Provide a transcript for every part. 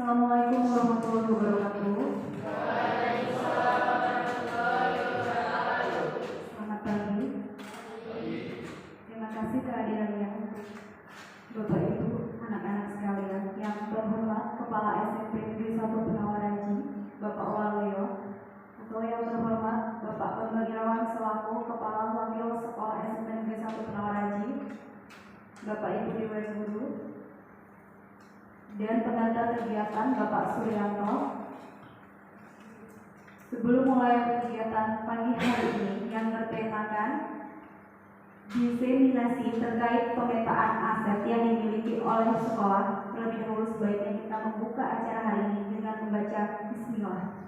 Assalamualaikum warahmatullahi wabarakatuh. Selamat pagi. Terima kasih kehadirannya Bapak Ibu, anak-anak sekalian. Yang terhormat Kepala SMP Negeri 1 Penawaraji, Bapak Waluyo. Atau yang terhormat Bapak Bambang Irawan selaku Kepala Wakil Sekolah SMP Negeri 1 Penawaraji, Bapak Ibu Dewan Guru, dan pengantar kegiatan Bapak Suryanto. Sebelum mulai kegiatan pagi hari ini yang bertemakan diseminasi terkait pemetaan aset yang dimiliki oleh sekolah, terlebih dahulu sebaiknya kita membuka acara hari ini dengan membaca Bismillah.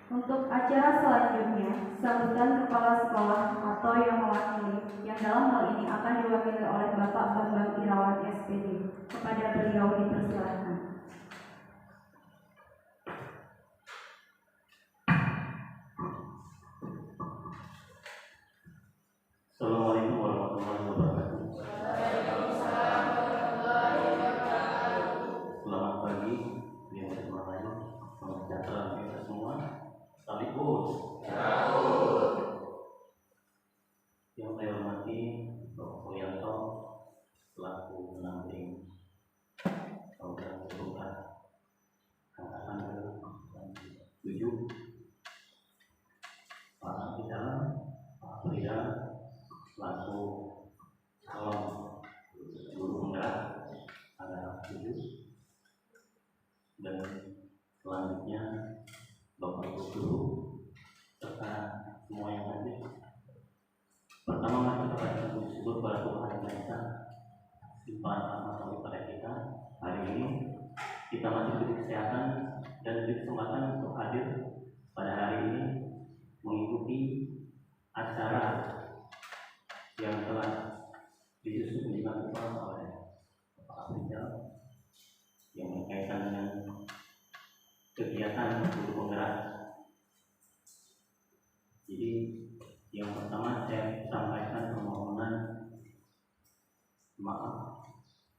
Untuk acara selanjutnya, sambutan kepala sekolah atau yang mewakili, yang dalam hal ini akan diwakili oleh Bapak Bambang Irawan SPD. Kepada beliau dipersilakan. Assalamualaikum warahmatullahi wabarakatuh. Selamat pagi, yang bersemangat, selamat sejahtera kita semua. Sekaligus. Yang saya hormati Bapak Suryanto selaku pendamping program perubahan angkatan ke-7, Pak Abidal, Pak Frida selaku calon guru penggerak angkatan 7, dan selanjutnya Bapak Ibu guru serta semua yang hadir. Pertama, mari kita baca syukur pada Tuhan yang Maha Esa, limpahan rahmat kepada kita. Hari ini kita masih diberi kesehatan dan diberi kesempatan untuk hadir pada hari ini mengikuti acara yang telah disusun dilakukan oleh Bapak Abidal yang berkaitan dengan kegiatan guru penggerak. Jadi yang pertama saya sampaikan permohonan maaf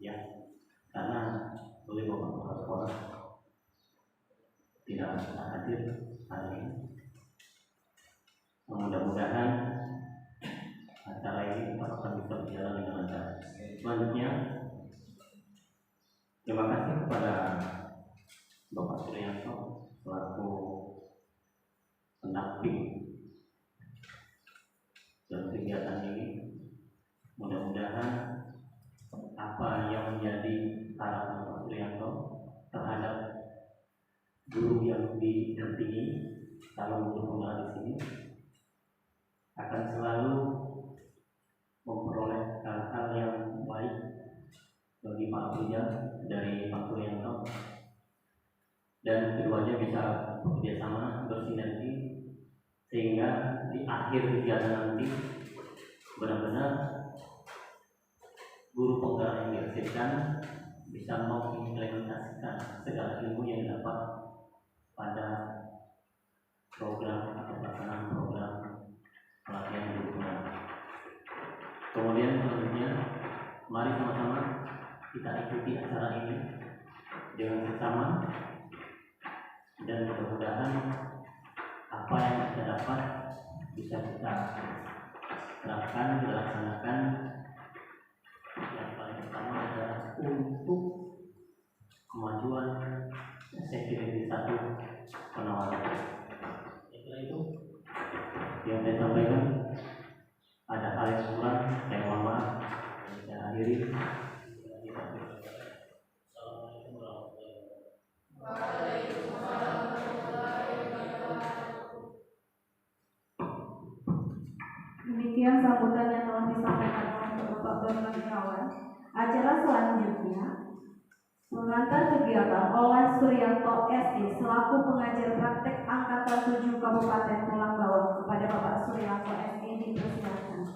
ya, karena oleh Bapak Kepala Sekolah tidak bisa hadir hari ini. Mudah-mudahan acara ini akan bisa berjalan dengan lancar. Selanjutnya, terima kasih kepada Bapak Suryanto selaku pendamping dalam kegiatan ini. Mudah-mudahan apa yang menjadi harapan Bapak Suryanto terhadap guru yang didampingi kalau guru penggerak di sini akan selalu memperoleh hal-hal yang baik bagi Pak Frida dari Pak Suryanto, dan keduanya bisa bekerjasama bersinergi sehingga di akhir kegiatan nanti benar-benar guru penggerak yang dihasilkan bisa mengimplementasikan segala ilmu yang didapat pada program atau pelaksanaan program pelatihan guru penggerak. Kemudian selanjutnya, mari sama-sama kita ikuti acara ini dengan bersama, dan mudah-mudahan apa yang kita dapat bisa kita terapkan, kita laksanakan. Yang paling utama adalah untuk kemajuan SMP Negeri 1 Penawaraji. Setelah itu yang saya sampaikan, ada hal yang kurang, saya mohon maaf. Saya akhiri. Assalamualaikum warahmatullahi wabarakatuh. Demikian sambutan yang telah disampaikan oleh Bapak Bambang Irawan. Acara selanjutnya, pengantar kegiatan oleh Suryanto SD selaku pengajar praktek angkatan 7 Kabupaten Tulang Bawang. Kepada Bapak Suryanto SD dipersilakan.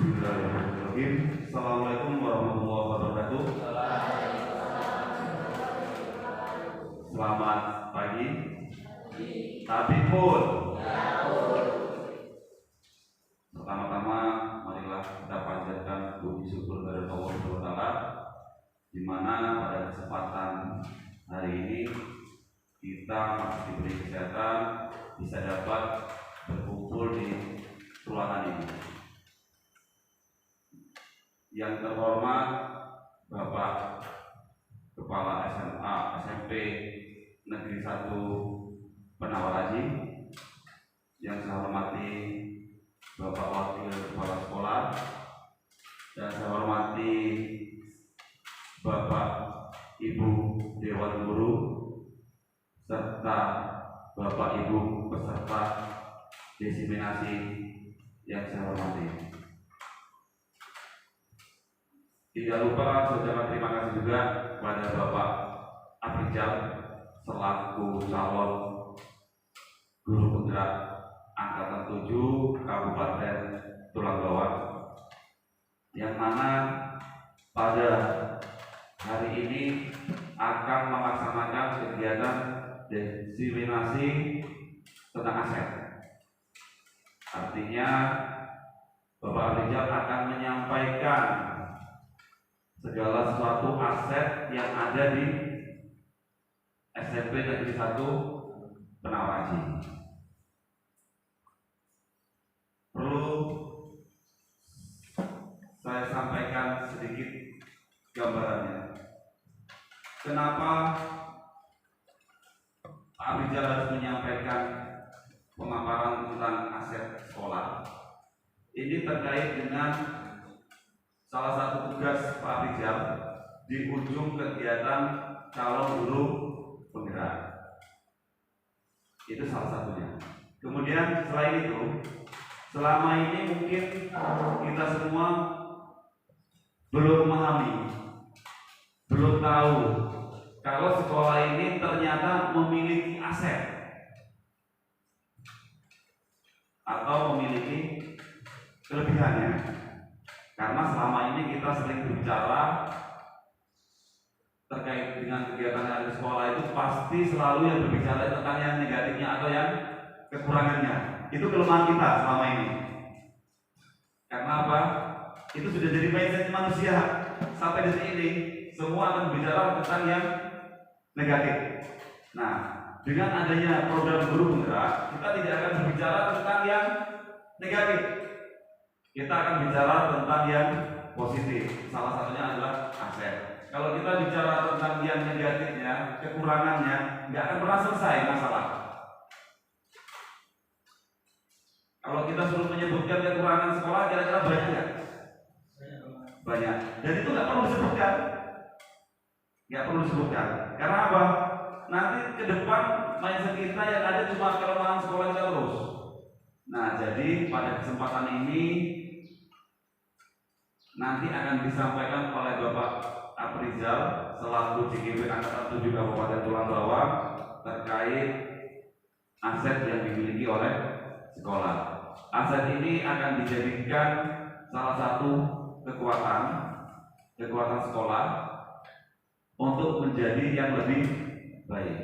Bismillahirrahmanirrahim. Assalamualaikum warahmatullahi wabarakatuh. Selamat pagi. Tapi pun. Pertama-tama marilah kita panjatkan puji syukur kepada Allah SWT, di mana pada kesempatan hari ini kita masih diberi kesehatan bisa dapat berkumpul di ruangan ini. Yang terhormat Bapak Kepala SMA SMP Negeri 1 Penawaraji, yang saya hormati Bapak Wakil Kepala Sekolah, dan saya hormati Bapak Ibu Dewan Guru, serta Bapak Ibu peserta diseminasi yang saya hormati. Tidak lupa saudara terima kasih juga kepada Bapak Afrizal selaku calon guru penggerak angkatan 7 Kabupaten Tulang Bawang, yang mana pada hari ini akan melaksanakan kegiatan diseminasi tentang aset. Artinya Bapak Afrizal akan menyampaikan segala sesuatu aset yang ada di SMP Negeri 1 Penawaraji. Perlu saya sampaikan sedikit gambarannya. Kenapa Pak Afrizal harus menyampaikan pemaparan tentang aset sekolah? Ini terkait dengan salah satu tugas Pak Afrizal di ujung kegiatan calon guru penggerak. Itu salah satunya. Kemudian selain itu, selama ini mungkin kita semua belum memahami, belum tahu kalau sekolah ini ternyata memiliki aset atau memiliki kelebihannya. Karena selama ini kita sering berbicara terkait dengan kegiatan hari sekolah itu pasti selalu yang berbicara tentang yang negatifnya atau yang kekurangannya. Itu kelemahan kita selama ini. Karena apa? Itu sudah jadi mindset manusia. Sampai detik ini semua akan berbicara tentang yang negatif. Nah, dengan adanya program guru penggerak, kita tidak akan berbicara tentang yang negatif. Kita akan bicara tentang yang positif. Salah satunya adalah aset. Kalau kita bicara tentang yang negatifnya, kekurangannya, nggak akan pernah selesai masalah. Kalau kita suruh menyebutkan kekurangan sekolah, kira-kira banyak nggak? Banyak. Dan itu nggak perlu disebutkan. Nggak perlu disebutkan. Karena apa? Nanti ke depan mindset kita yang ada cuma kelemahan sekolah kita terus. Nah, jadi pada kesempatan ini nanti akan disampaikan oleh Bapak Afrizal selaku CGP Angkatan 7 Kabupaten Tulang Bawang terkait aset yang dimiliki oleh sekolah. Aset ini akan dijadikan salah satu kekuatan sekolah untuk menjadi yang lebih baik.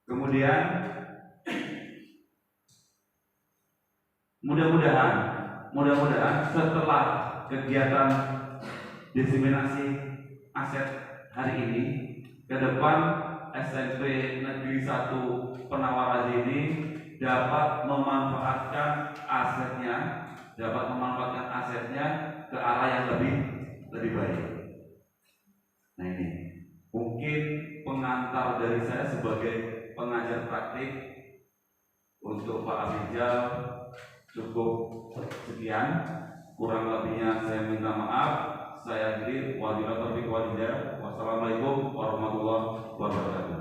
Kemudian mudah-mudahan setelah kegiatan diseminasi aset hari ini, ke depan SMP Negeri 1 Penawaraji ini dapat memanfaatkan asetnya ke arah yang lebih baik. Nah, ini mungkin pengantar dari saya sebagai pengajar praktik untuk Pak Afrizal. Cukup sekian, kurang lebihnya saya minta maaf. Saya akhiri, wabillahi taufiq wal hidayah. Wassalamualaikum warahmatullahi wabarakatuh.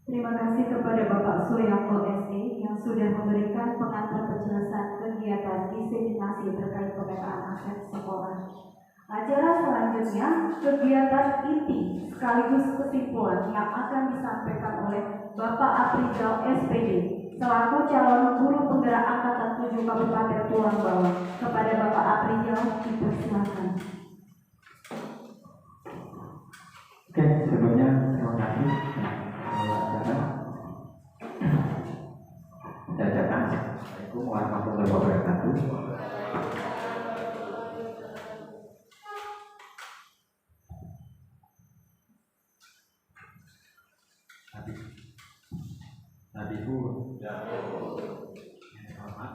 Terima kasih kepada Bapak Suryanto SE yang sudah memberikan pengantar penjelasan kegiatan diseminasi terkait pemetaan aset sekolah. Acara selanjutnya kegiatan inti sekaligus kesimpulan yang akan disampaikan oleh Bapak Afrizal SPD selaku calon guru penggerak angkatan 7 Kabupaten Tulang Bawang. Kepada Bapak Afrizal dipersilakan. Ibu. Yang hormat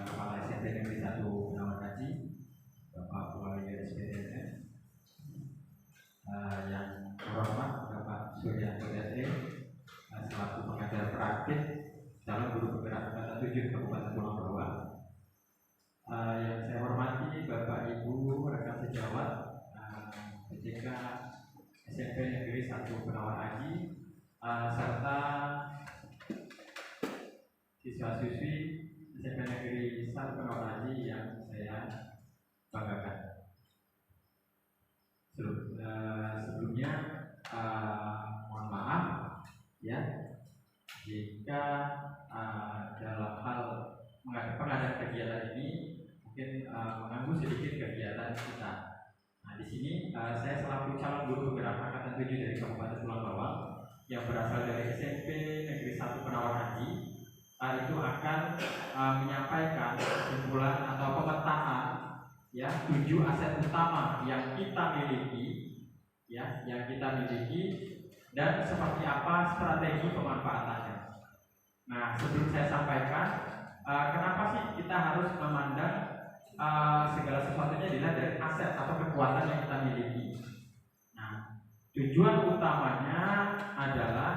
Kepala SMP Negeri 1 Penawan Haji, Bapak Wali SPDN, yang terhormat Bapak Suryanto SE selaku pengajar praktik calon guru penggerak angkatan 7 Kabupaten Pulau Bawah. Yang saya hormati Bapak Ibu rekan sejawat PJK SMP Negeri 1 Penawan Haji, serta siswa-siswi SMP Negeri 1 Penawan Haji yang saya banggakan. Sebelumnya mohon maaf ya jika dalam hal pengadaan kegiatan ini mungkin mengganggu sedikit kegiatan kita. Nah, di sini saya selaku calon guru penggerak angkatan 7 dari Kabupaten Pulau Bawah yang berasal dari SMP Negeri 1 Penawan Haji itu akan menyampaikan kesimpulan atau pemetaan ya 7 aset utama yang kita miliki ya, yang kita miliki dan seperti apa strategi pemanfaatannya. Nah, sebelum saya sampaikan kenapa sih kita harus memandang segala sesuatunya dilihat dari aset atau kekuatan yang kita miliki. Nah, tujuan utamanya adalah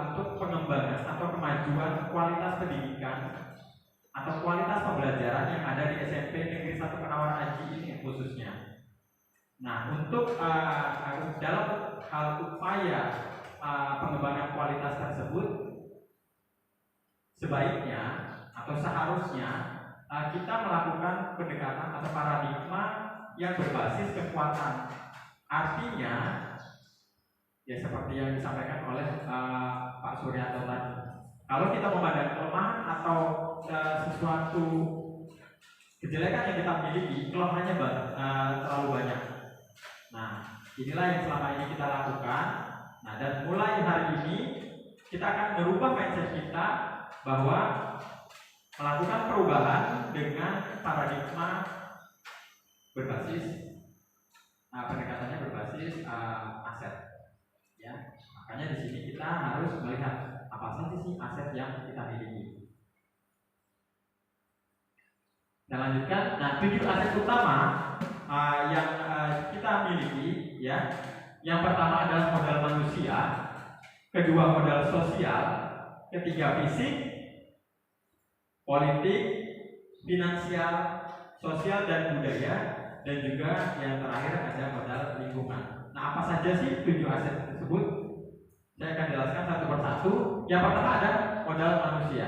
untuk pengembangan atau kemajuan kualitas pendidikan atau kualitas pembelajaran yang ada di SMP Negeri 1 Penawan Haji ini khususnya. Nah, untuk dalam hal upaya pengembangan kualitas tersebut, sebaiknya atau seharusnya kita melakukan pendekatan atau paradigma yang berbasis kekuatan. Artinya, ya seperti yang disampaikan oleh Pak Suryanto tadi. Kalau kita memandang kelemahan atau sesuatu kejelekan yang kita miliki, kelemahannya terlalu banyak. Nah, inilah yang selama ini kita lakukan. Nah, dan mulai hari ini kita akan merubah mindset kita bahwa melakukan perubahan dengan paradigma berbasis pendekatannya berbasis aset. Ya, makanya di sini kita harus melihat apa saja sih aset yang kita miliki. Saya lanjutkan. Nah, 7 aset utama yang kita miliki, ya. Yang pertama adalah modal manusia, kedua modal sosial, ketiga fisik, politik, finansial, sosial dan budaya, dan juga yang terakhir ada modal lingkungan. Nah, apa saja sih 7 aset tersebut? Saya akan jelaskan satu persatu. Yang pertama ada modal manusia.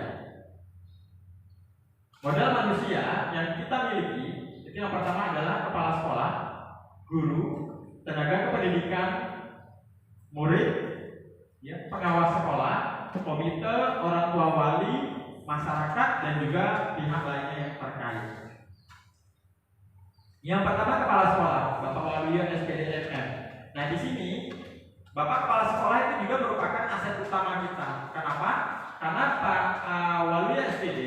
Modal manusia yang kita miliki itu yang pertama adalah kepala sekolah, guru, tenaga kependidikan, murid, ya, pengawas sekolah, komite, orang tua wali, masyarakat, dan juga pihak lainnya yang terkait. Yang pertama kepala sekolah, Bapak Wali SPDN. Nah, di sini Bapak kepala sekolah itu juga merupakan aset utama kita. Kenapa? Karena Pak Wali SPD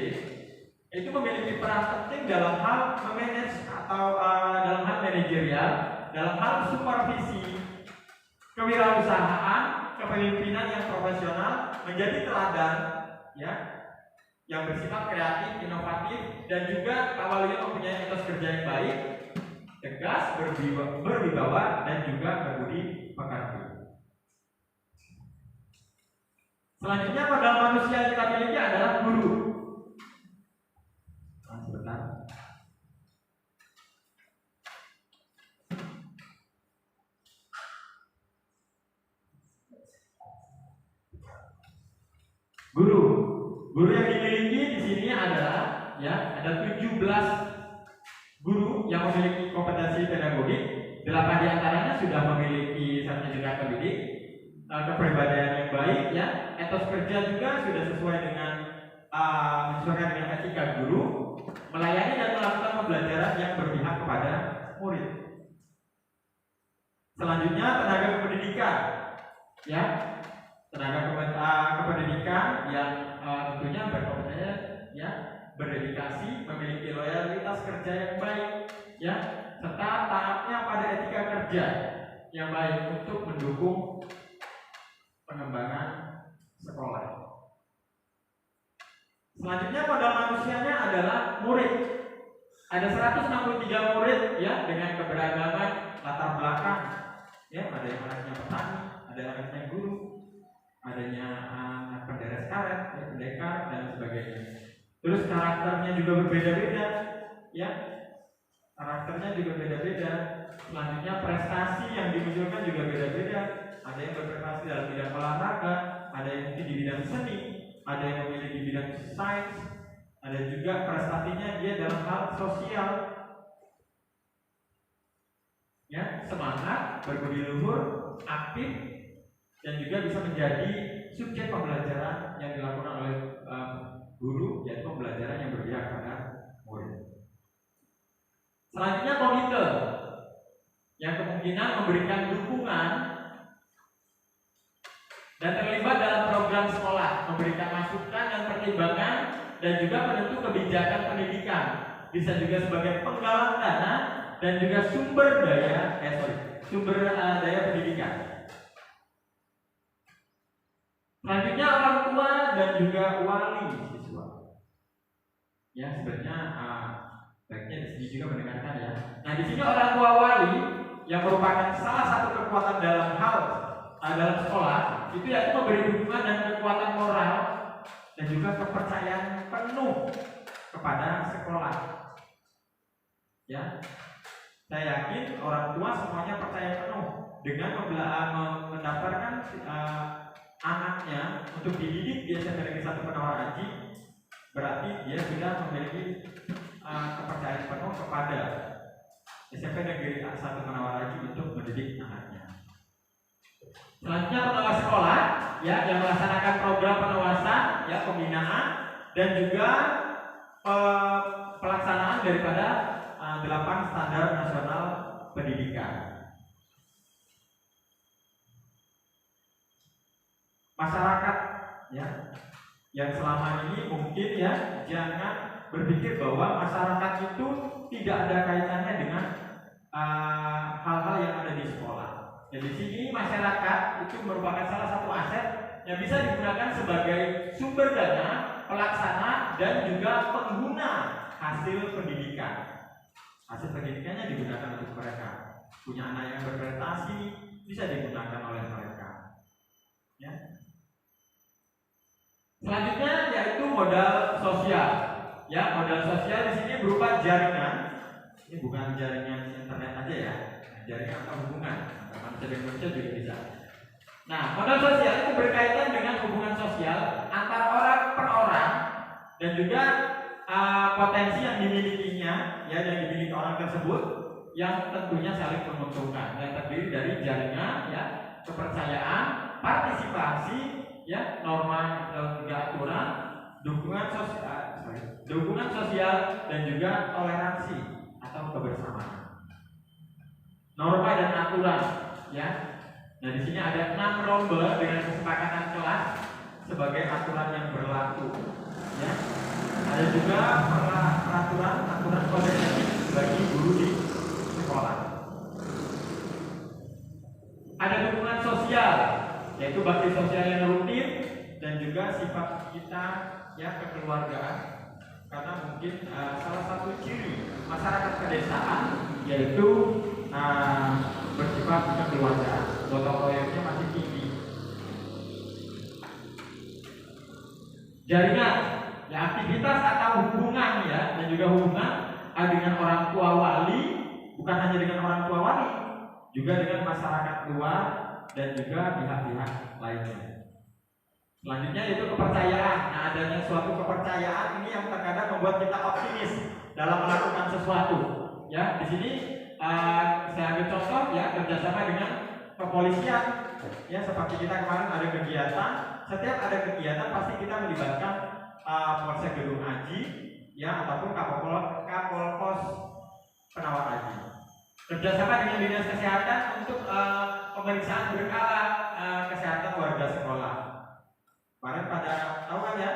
itu memiliki peran penting dalam hal memanage atau dalam hal manajerial, dalam hal supervisi, kewirausahaan, kepemimpinan yang profesional, menjadi teladan, ya, yang bersifat kreatif, inovatif, dan juga Pak Wali mempunyai etos kerja yang baik, tegas, berwibawa, dan juga berbudi pekerti. Selanjutnya modal manusia yang kita miliki adalah guru. Sebentar. Guru yang dimiliki di sini adalah, ya, ada 17 guru yang memiliki kompetensi pedagogik. 8 diantaranya sudah memiliki sertifikat pendidik, kepribadian yang baik, ya, etos kerja juga sudah sesuai dengan menyesuaikan dengan etika guru, melayani dan melakukan pembelajaran yang berpihak kepada murid. Selanjutnya tenaga kependidikan, ya, tenaga kependidikan yang tentunya berkompetensi, ya, berdedikasi, memiliki loyalitas kerja yang baik, ya, serta taatnya pada etika kerja yang baik untuk mendukung pengembangan sekolah. Selanjutnya modal manusianya adalah murid. Ada 163 murid ya dengan keberagaman latar belakang. Ya, ada yang anaknya petani, ada yang anaknya guru, adanya anak penderes karet, ya, pendekar dan sebagainya. Terus karakternya juga berbeda-beda, ya. Karakternya juga beda-beda. Selanjutnya prestasi yang dimunculkan juga beda-beda. Ada yang berprestasi dalam bidang olahraga, ada yang mungkin di bidang seni, ada yang memilih di bidang sains, ada juga prestasinya dia dalam hal sosial. Ya, semangat, berbudi luhur, aktif, dan juga bisa menjadi subjek pembelajaran yang dilakukan oleh guru, yaitu pembelajaran yang berpihak pada murid. Selanjutnya komite, yang kemungkinan memberikan dukungan dan terlibat dalam program sekolah, memberikan masukan dan pertimbangan, dan juga penentu kebijakan pendidikan. Bisa juga sebagai penggalang dana dan juga sumber daya pendidikan. Selanjutnya orang tua dan juga wali siswa. Ya, sebenarnya baiknya di sini juga mendengarkan ya. Nah, di sini orang tua wali yang merupakan salah satu kekuatan dalam dalam sekolah itu yaitu memberi dukungan dan kekuatan moral dan juga kepercayaan penuh kepada sekolah. Ya, saya yakin orang tua semuanya percaya penuh dengan mendaftarkan anaknya untuk dididik di SMP Negeri 1 Penawar Aji. Berarti dia sudah memiliki kepercayaan penuh kepada SMP Negeri 1 Penawar Aji untuk mendidik anaknya. Selanjutnya pengawas sekolah, ya, yang melaksanakan program pengawasan, ya, pembinaan dan juga pelaksanaan daripada 8 standar nasional pendidikan. Masyarakat, ya, yang selama ini mungkin ya jangan berpikir bahwa masyarakat itu tidak ada kaitannya dengan hal-hal yang ada di sekolah. Jadi di sini masyarakat itu merupakan salah satu aset yang bisa digunakan sebagai sumber dana, pelaksana dan juga pengguna hasil pendidikan. Hasil pendidikannya digunakan untuk mereka. Punya anak yang berprestasi bisa digunakan oleh mereka. Ya. Selanjutnya yaitu modal sosial. Ya, modal sosial di sini berupa jaringan. Ini bukan jaringan internet aja ya, jaringan atau hubungan antar manusia dan manusia juga bisa. Nah, modal sosial itu berkaitan dengan hubungan sosial antar orang per orang dan juga potensi yang dimilikinya, ya, yang dimiliki orang tersebut yang tentunya saling menguntungkan, yang terdiri dari jaringan, ya, kepercayaan, partisipasi, ya, norma dan juga aturan, dukungan sosial dan juga toleransi atau kebersamaan. Norma dan aturan, ya. Nah, di sini ada 6 rombel dengan kesepakatan kelas sebagai aturan yang berlaku, ya. Ada juga aturan kode etik bagi guru di sekolah. Ada dukungan sosial, yaitu bakti sosial yang rutin dan juga sifat kita, ya, kekeluargaan. Karena mungkin salah satu ciri masyarakat pedesaan yaitu bersifat kekeluargaan, gotong royongnya masih tinggi. Jaringan, ya, aktivitas atau hubungan, ya, dan juga hubungan dengan orang tua wali, bukan hanya dengan orang tua wali, juga dengan masyarakat luar dan juga pihak-pihak lainnya. Selanjutnya yaitu kepercayaan. Nah, adanya suatu kepercayaan ini yang terkadang membuat kita optimis dalam melakukan sesuatu. Ya, di sini saya ambil contoh, ya, kerjasama dengan kepolisian. Ya, seperti kita kemarin ada kegiatan. Setiap ada kegiatan pasti kita melibatkan Polsek Gedung Aji, ya, ataupun Kapolpos Penawar Aji. Kerjasama dengan dinas kesehatan untuk pemeriksaan berkala kesehatan warga sekolah. Kemarin pada tahu kan ya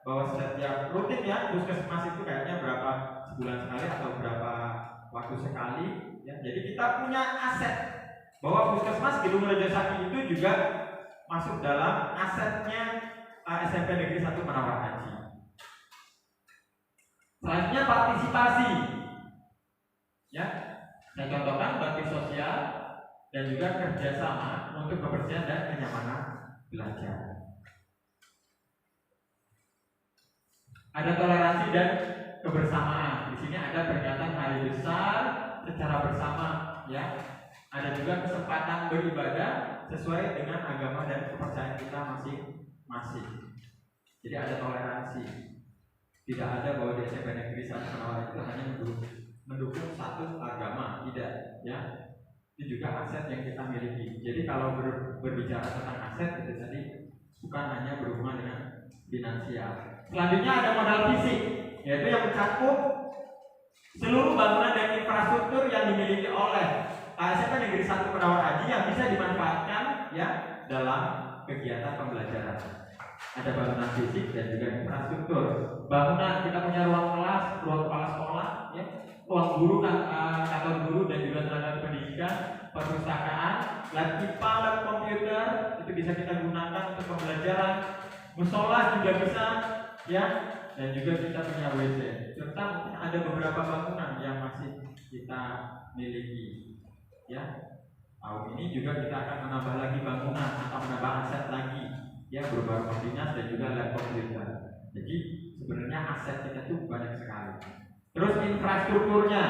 bahwa setiap rutin, ya, puskesmas itu kayaknya berapa sebulan sekali atau berapa waktu sekali, ya. Jadi kita punya aset bahwa puskesmas Gedung Rejosaki itu juga masuk dalam asetnya SMP Negeri 1 Penawar Aji. Selanjutnya partisipasi. Ya, saya contohkan bakti sosial dan juga kerjasama untuk kebersihan dan kenyamanan belajar. Ada toleransi dan kebersamaan. Di sini ada peringatan hari besar secara bersama, ya. Ada juga kesempatan beribadah sesuai dengan agama dan kepercayaan kita masing-masing. Jadi ada toleransi. Tidak ada bahwa di SMP Negeri 1 Penawaran itu hanya mendukung satu agama, tidak, ya. Itu juga aset yang kita miliki. Jadi kalau berbicara tentang aset itu tadi bukan hanya berhubungan dengan finansial. Selanjutnya ada modal fisik, yaitu yang mencakup seluruh bangunan dan infrastruktur yang dimiliki oleh SMP Negeri 1 Penawar Aji yang bisa dimanfaatkan, ya, dalam kegiatan pembelajaran. Ada bangunan fisik dan juga infrastruktur. Bangunan, kita punya ruang kelas, ruang kepala sekolah, ya, ruang guru, kantor guru dan juga tenaga pendidikan, perpustakaan, lab IPA, lab komputer itu bisa kita gunakan untuk pembelajaran. Musola juga bisa, ya, dan juga kita punya WC. Serta mungkin ada beberapa bangunan yang masih kita miliki, ya. Tahun ini juga kita akan menambah lagi bangunan atau menambah aset lagi, ya, berupa rumah dinas dan juga lab komputer. Jadi sebenarnya aset kita itu banyak sekali. Terus infrastrukturnya,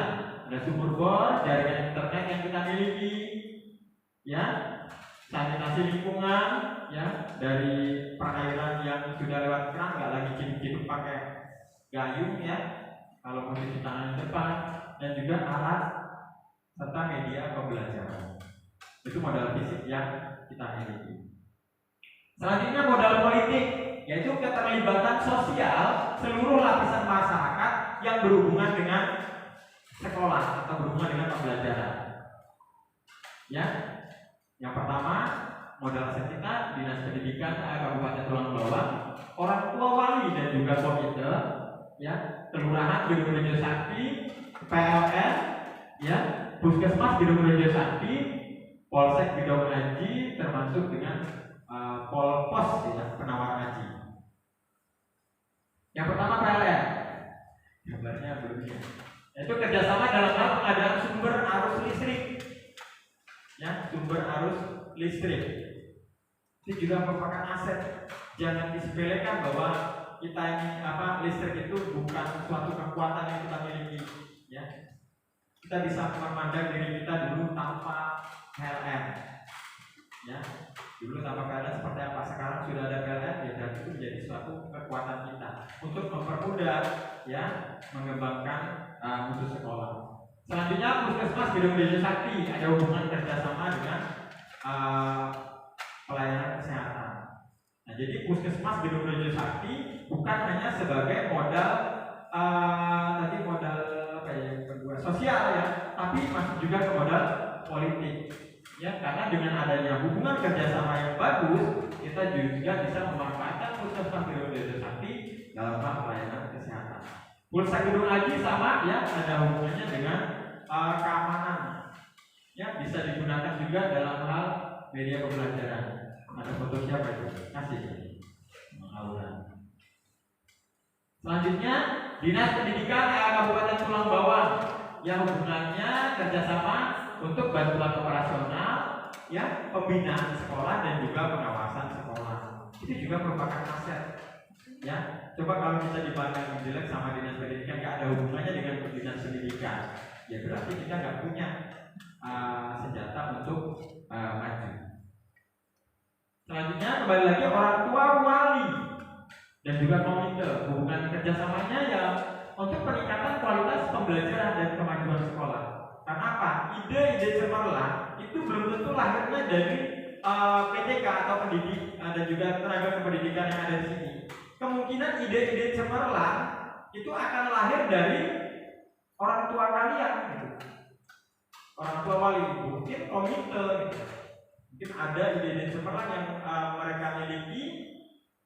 ada sumur bor, jaringan internet yang kita miliki, ya, sanitasi lingkungan, ya, dari perairan yang sudah lewat keran, nggak lagi hidup pakai gayung, ya, kalau mau cuci tangan di depan, dan juga alat serta media pembelajaran. Itu modal fisik yang kita miliki. Selanjutnya modal politik, yaitu keterlibatan sosial seluruh lapisan masyarakat yang berhubungan dengan sekolah atau berhubungan dengan pembelajaran. Ya, yang pertama modal aset kita Dinas Pendidikan Kabupaten Tulang Bawang, orang tua wali dan juga komite, ya, kelurahan Gedung Rejo Sakti, PLN, ya, puskesmas Gedung Rejo Sakti, Polsek Gedung Aji, termasuk dengan Polpos, ya, Penawar Aji. Yang pertama PLN, gambarnya begini, yaitu kerjasama dalam hal pengadaan sumber arus listrik, ya, sumber arus listrik. Itu juga merupakan aset. Jangan disepelekan bahwa kita ini listrik itu bukan suatu kekuatan yang kita miliki, ya. Kita bisa memandang diri kita dulu tanpa PLN, ya. Dulu tanpa PLN seperti apa, sekarang sudah ada PLN, ya, dan itu menjadi suatu kekuatan kita untuk mempermudah, ya, mengembangkan mutu sekolah. Selanjutnya puskesmas Gedung Rejo Sakti ada hubungan kerjasama dengan pelayanan kesehatan. Nah, jadi puskesmas Gedung Rejo Sakti bukan hanya sebagai modal modal sosial, ya, tapi masuk juga ke modal politik, ya, karena dengan adanya hubungan kerjasama yang bagus, kita juga bisa memanfaatkan puskesmas Gedung Rejo Sakti dalam hal pelayanan kesehatan. Pulsa Gedung Aji sama, ya, ada hubungannya dengan keamanan, ya, bisa digunakan juga dalam hal media pembelajaran. Ada foto siapa itu? Kasih Aura. Selanjutnya Dinas Pendidikan Kabupaten Tulang Bawang yang hubungannya kerjasama untuk bantuan operasional, ya, pembinaan sekolah dan juga pengawasan sekolah. Itu juga merupakan aset, ya. Coba kalau kita dipandang jelek sama Dinas Pendidikan, nggak ada hubungannya dengan Dinas Pendidikan, ya berarti kita nggak punya senjata untuk maju. Selanjutnya kembali lagi orang tua wali dan juga komite, hubungan kerjasamanya ya untuk peningkatan kualitas pembelajaran dan kemajuan sekolah. Karena apa? Ide-ide cemerlang itu belum tentu lahirnya dari PTK atau pendidik dan juga tenaga kependidikan yang ada di sini. Kemungkinan ide-ide cemerlang itu akan lahir dari orang tua kalian, gitu. Orang tua wali, mungkin komite, gitu. Mungkin ada ide-ide cemerlang yang mereka miliki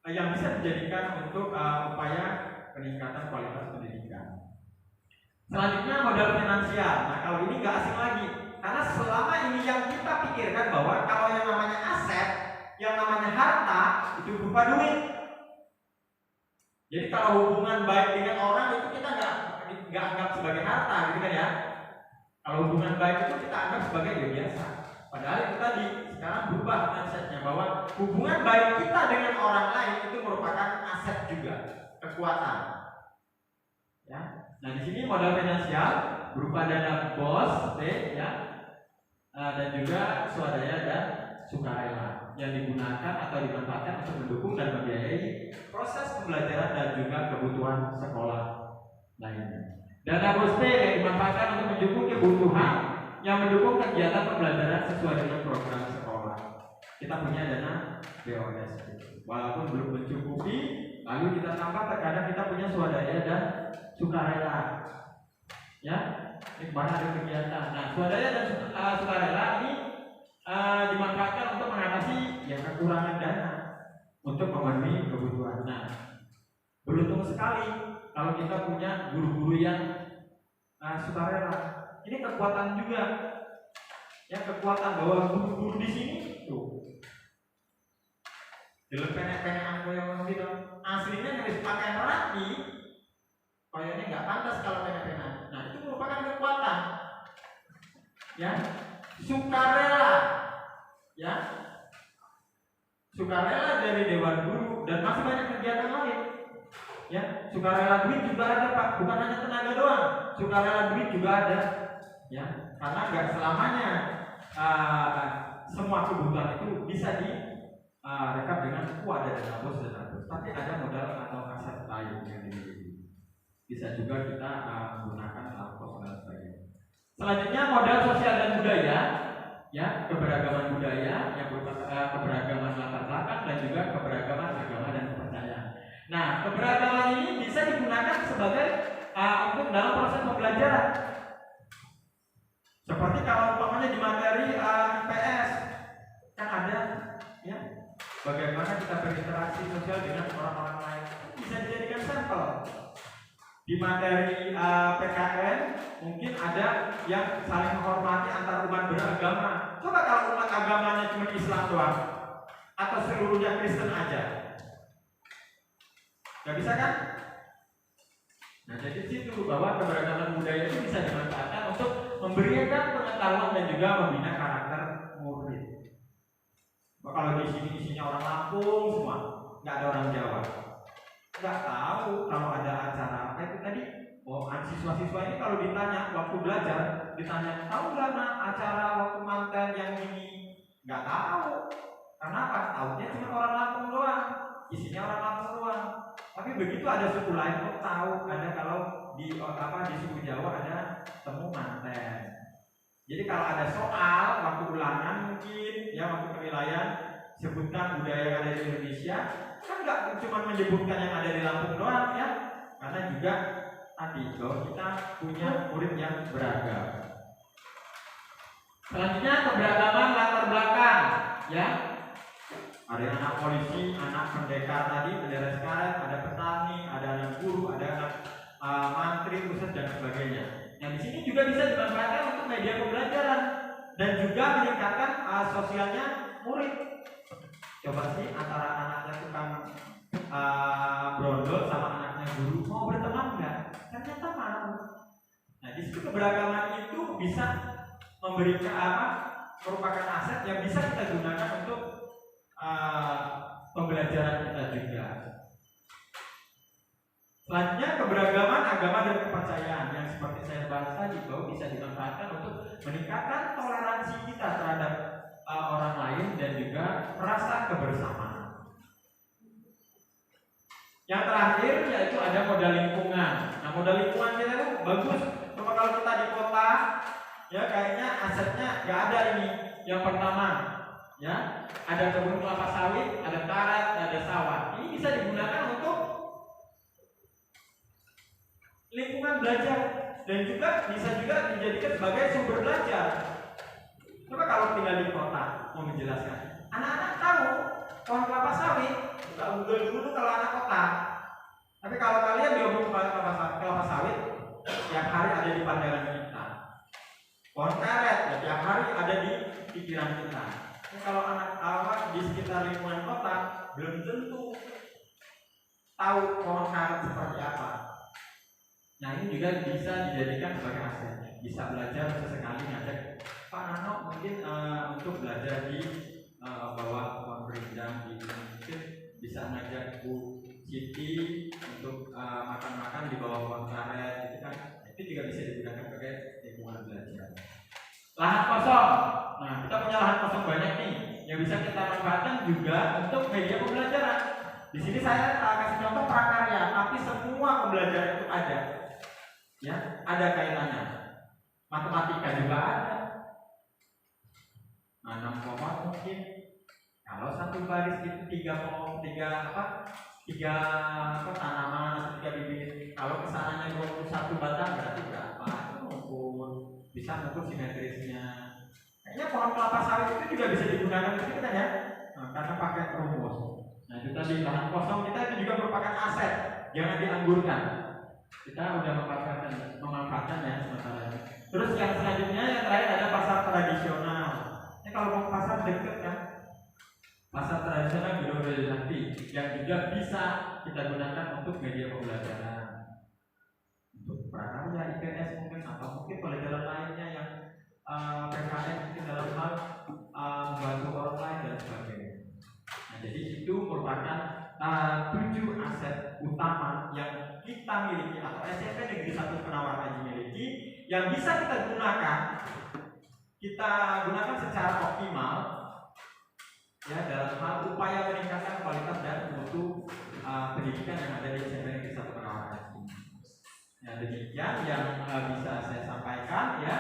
yang bisa dijadikan untuk upaya peningkatan kualitas pendidikan. Selanjutnya modal finansial. Nah, kalau ini nggak asing lagi, karena selama ini yang kita pikirkan bahwa kalau yang namanya aset, yang namanya harta itu berupa duit. Jadi kalau hubungan baik dengan orang itu kita nggak anggap sebagai harta, gitu kan ya? Kalau hubungan baik itu kita anggap sebagai ya biasa. Padahal itu tadi sekarang berubah mindsetnya bahwa hubungan baik kita dengan orang lain itu merupakan aset juga, kekuatan. Ya. Nah di sini modal finansial berupa dana bos, ya, dan juga swadaya dan sukarela yang digunakan atau dimanfaatkan untuk mendukung dan membiayai proses pembelajaran dan juga kebutuhan sekolah lainnya. Dana bos yang dimanfaatkan untuk mendukung kebutuhan yang mendukung kegiatan pembelajaran sesuai dengan program sekolah. Kita punya dana BOS, walaupun belum mencukupi, lalu kita tambah terkadang kita punya swadaya dan sukarela. Ya, ini kemarin ada kegiatan. Nah, swadaya dan sukarela ini dimanfaatkan untuk mengatasi yang kekurangan dana untuk memenuhi kebutuhan. Nah, beruntung sekali kalau kita punya guru-guru yang sukarela. Ini kekuatan juga, ya, kekuatan bahwa guru-guru di sini tuh dalam penek-penekan koyo gitu. Aslinya nulis pakai rapi, koyonya nggak pantas kalau penek-penekan. Nah, itu merupakan kekuatan, ya, sukarela, ya, sukarela dari Dewan Guru dan masih banyak kegiatan lain. Ya, sukarela duit juga ada Pak, bukan hanya tenaga doang. Sukarela duit juga ada, ya, karena nggak selamanya semua kebutuhan itu bisa direkap dengan ada dana bos, tapi ada modal atau aset lain yang dimiliki. Bisa juga kita menggunakan pos dan sebagainya. Selanjutnya modal sosial dan budaya, ya, keberagaman budaya yang berupa keberagaman latar belakang dan juga keberagaman agama dan kepercayaan. Nah, keberagaman ini bisa digunakan sebagai untuk dalam proses pembelajaran. Seperti kalau umpamanya di materi IPS kan ada, ya, bagaimana kita berinteraksi sosial dengan orang-orang lain, bisa dijadikan sampel. Di materi PKN mungkin ada yang saling menghormati antar umat beragama. Coba kalau umat agamanya cuma Islam doang atau seluruhnya Kristen aja, nggak bisa kan? Nah, jadi situ bahwa keberagaman budaya itu bisa dimanfaatkan untuk memberikan pengetahuan dan juga membina karakter murid. Kalau di sini isinya orang Lampung semua, nggak ada orang Jawa. Nggak tahu kalau ada acara apa itu tadi. Oh, siswa-siswa ini kalau ditanya waktu belajar, ditanya tahu nggak acara waktu manten yang ini? Nggak tahu. Karena apa? Tahunya cuma orang Lampung doang, isinya orang Lampung doang. Tapi begitu ada suku lain kok tahu. Ada kalau di suku Jawa ada temu manten. Jadi kalau ada soal waktu ulangan mungkin, ya, waktu penilaian, sebutkan budaya yang ada di Indonesia. Kan nggak cuma menyebutkan yang ada di Lampung doang, ya, karena juga tadi bahwa kita punya murid yang beragam. Selanjutnya keberagaman latar belakang, ya. Ada yang anak polisi, anak pendekar tadi, bendera sekaret, ada petani, ada anak guru, ada anak mantri, pusat dan sebagainya. Nah, di sini juga bisa dimanfaatkan untuk media pembelajaran dan juga meningkatkan sosialnya murid. Coba sih antara anaknya tukang brondol sama anaknya guru mau berteman nggak? Ternyata mau. Nah, di situ keberagaman itu bisa memberikan merupakan aset yang bisa kita gunakan untuk pembelajaran kita juga. Selanjutnya keberagaman agama dan kepercayaan yang seperti saya bahas tadi bahwa bisa dimanfaatkan untuk meningkatkan toleransi kita terhadap orang lain dan juga rasa kebersamaan. Yang terakhir yaitu ada modal lingkungan. Nah, modal lingkungan kita itu bagus. Cuma kalau kita di kota, ya, kayaknya asetnya nggak ada ini. Yang pertama, ya, ada kebun kelapa sawit, ada karet, ada sawah. Ini bisa digunakan untuk lingkungan belajar dan juga bisa juga dijadikan sebagai sumber belajar. Coba kalau tinggal di kota mau menjelaskan, anak-anak tahu pohon kelapa sawit, nggak Google dulu kalau anak kota. Tapi kalau kalian diomong kelapa sawit, tiap hari ada di pandangan kita. Pohon karet, ya, tiap hari ada di pikiran kita. Nah, kalau anak awak di sekitar lingkungan kota belum tentu. tahu pohon karet seperti apa. Nah ini juga bisa dijadikan sebagai aset. Bisa belajar sesekali ngajak Pak Nano mungkin untuk belajar di bawah pohon rindang di mungkin bisa ngajak Bu Siti untuk makan-makan di bawah pohon karet gitu kan. Itu juga bisa digunakan sebagai lingkungan belajar. Lahan kosong. Nah kita punya lahan kosong banyak nih yang bisa kita manfaatkan juga untuk media pembelajaran. Di sini saya kasih contoh prakarya, tapi semua pembelajaran itu ada. Ya, ada kaitannya. Matematika juga ada. Nanam pohon mungkin. Kalau satu baris itu tiga tanaman atau 3 bibit. Kalau kesananya 21 batang berarti berapa? Bisa mengukur simetrisnya. Kayaknya pohon kelapa sawit itu juga bisa digunakan untuk kita ya, karena pakai rumus. Nah itu tadi lahan kosong kita itu juga merupakan aset, jangan diangburkan. Kita udah memanfaatkan ya sementara. Terus yang selanjutnya yang terakhir ada pasar tradisional. Ini kalau mau pasar deket kan, pasar tradisional nanti yang juga bisa kita gunakan untuk media pembelajaran, untuk prakarya, IPS mungkin atau mungkin pelajaran lainnya yang PKN mungkin dalam hal membantu orang lain dan sebagainya. Nah jadi itu merupakan 7 aset utama yang kita miliki atau SMP Negeri 1 Penawaran Haji miliki yang bisa kita gunakan secara optimal ya dalam hal upaya meningkatkan kualitas dan mutu pendidikan yang ada di SMP Negeri 1 Penawaran Haji. Nah demikian yang bisa saya sampaikan ya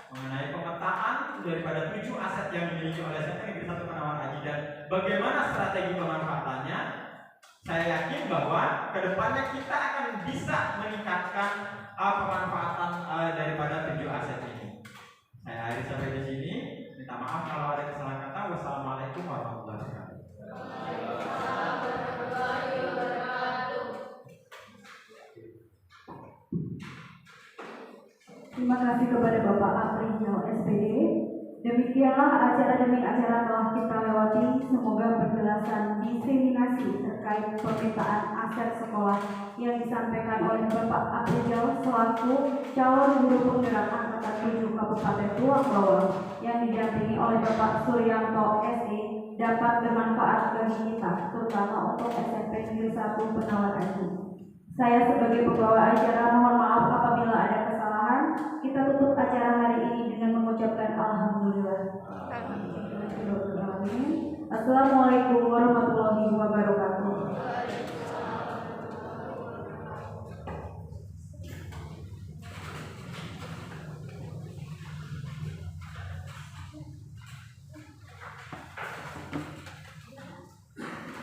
mengenai pemetaan daripada 7 aset yang dimiliki oleh SMP Negeri 1 Penawaran Haji dan bagaimana strategi pemanfaatannya. Saya yakin bahwa kedepannya kita akan bisa meningkatkan pemanfaatan daripada 7 aset ini. Saya akhiri sampai di sini. Minta maaf kalau ada kesalahan kata. Wassalamualaikum warahmatullahi wabarakatuh. Terima kasih kepada Bapak Aprijal SPD. Demikianlah acara demi acara telah kita lewati. Semoga penjelasan diseminasi terkait pemetaan aset sekolah yang disampaikan oleh Bapak Aprijal selaku calon guru penggerak angkatan 7 Kabupaten Tuang Bawang yang didampingi oleh Bapak Suryanto SE dapat bermanfaat bagi kita, terutama untuk SMP Negeri 1 Penawaran Haji. Saya sebagai pembawa acara mohon maaf apabila ada kesalahan. Kita tutup acara hari ini dengan mengucapkan alhamdulillah. Assalamualaikum warahmatullahi wabarakatuh.